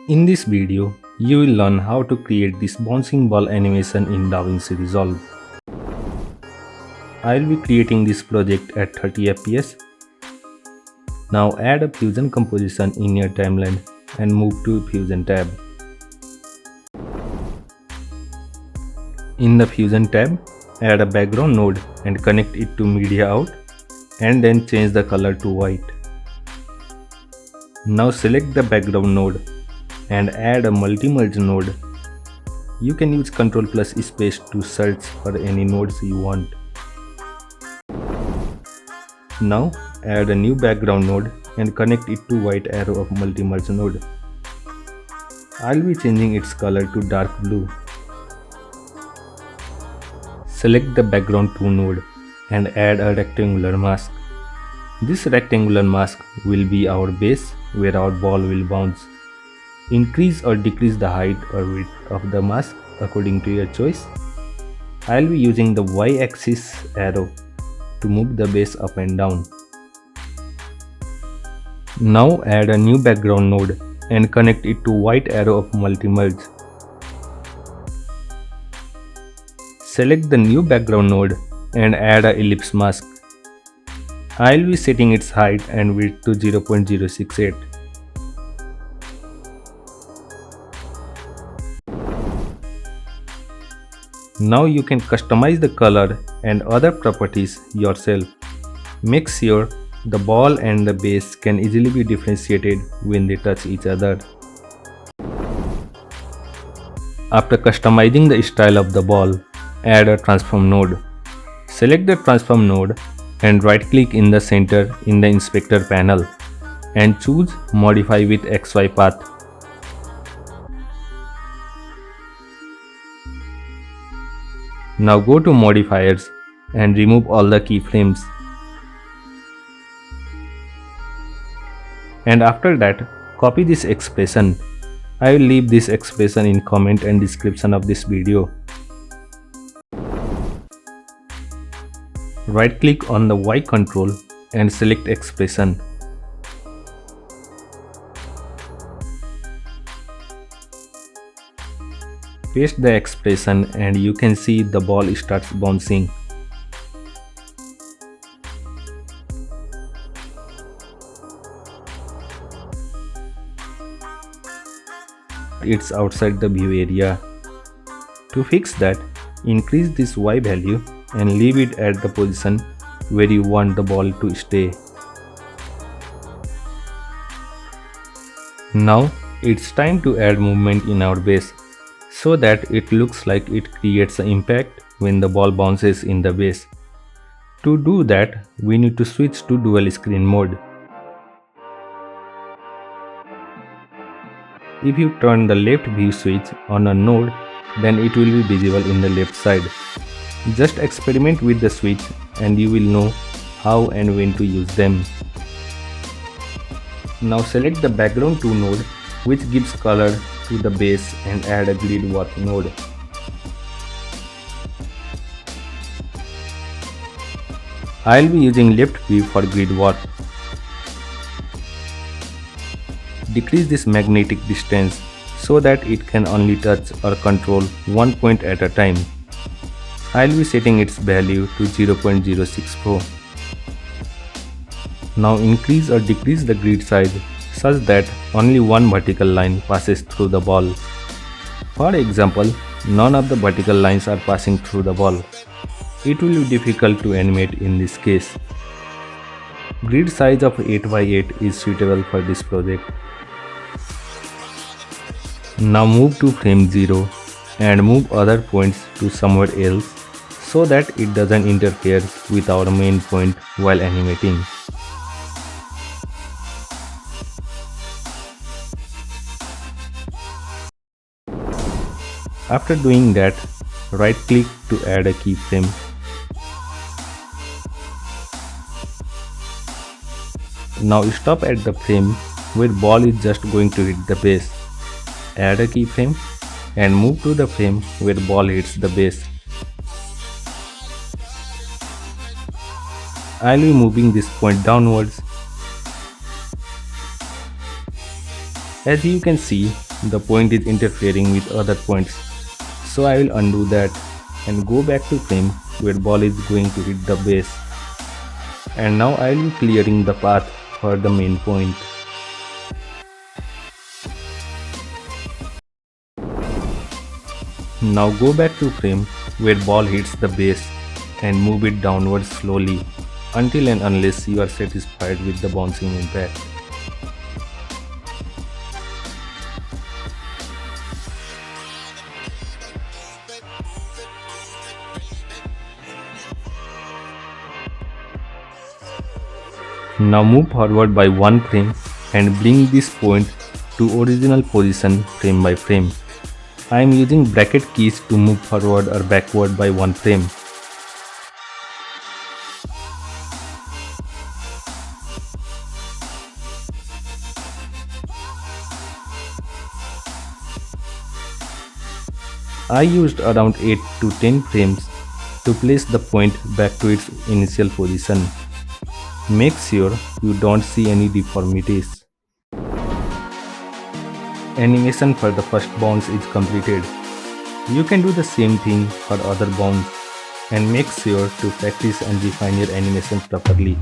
In this video, you will learn how to create this bouncing ball animation in Davinci Resolve. I will be creating this project at 30 fps. Now add a fusion composition in your timeline and move to Fusion tab. In the Fusion tab, add a background node and connect it to media out and then change the color to white. Now select the background node and add a multi-merge node. You can use Ctrl plus space to search for any nodes you want. Now add a new background node and connect it to white arrow of multi-merge node. I'll be changing its color to dark blue. Select the background 2 node and add a rectangular mask. This rectangular mask will be our base where our ball will bounce. Increase or decrease the height or width of the mask according to your choice. I'll be using the y-axis arrow to move the base up and down. Now add a new background node and connect it to white arrow of multi-merge. Select the new background node and add a ellipse mask. I'll be setting its height and width to 0.068. Now you can customize the color and other properties yourself. Make sure the ball and the base can easily be differentiated when they touch each other. After customizing the style of the ball, add a transform node. Select the transform node and right click in the center in the inspector panel and choose modify with XY path. Now go to modifiers and remove all the keyframes. And after that, copy this expression. I will leave this expression in comment and description of this video. Right click on the Y control and select expression. Paste the expression and you can see the ball starts bouncing. It's outside the view area. To fix that, increase this Y value and leave it at the position where you want the ball to stay. Now it's time to add movement in our base so that it looks like it creates an impact when the ball bounces in the base. To do that, we need to switch to dual screen mode. If you turn the left view switch on a node, then it will be visible in the left side. Just experiment with the switch and you will know how and when to use them. Now select the background 2 node which gives color to the base and add a grid walk node. I'll be using left view for grid walk. Decrease this magnetic distance so that it can only touch or control one point at a time. I'll be setting its value to 0.064. Now increase or decrease the grid size such that only one vertical line passes through the ball. For example, none of the vertical lines are passing through the ball. It will be difficult to animate in this case. Grid size of 8x8 is suitable for this project. Now move to frame 0 and move other points to somewhere else so that it doesn't interfere with our main point while animating. After doing that, right click to add a keyframe. Now stop at the frame where ball is just going to hit the base. Add a keyframe and move to the frame where ball hits the base. I'll be moving this point downwards. As you can see, The point is interfering with other points. So I will undo that and go back to frame where ball is going to hit the base. And now I will be clearing the path for the main point. Now go back to frame where ball hits the base and move it downwards slowly until and unless you are satisfied with the bouncing impact. Now move forward by one frame and bring this point to original position frame by frame. I am using bracket keys to move forward or backward by one frame. I used around 8 to 10 frames to place the point back to its initial position. Make sure you don't see any deformities. Animation for the first bounce is completed. You can do the same thing for other bounce and make sure to practice and refine your animation properly.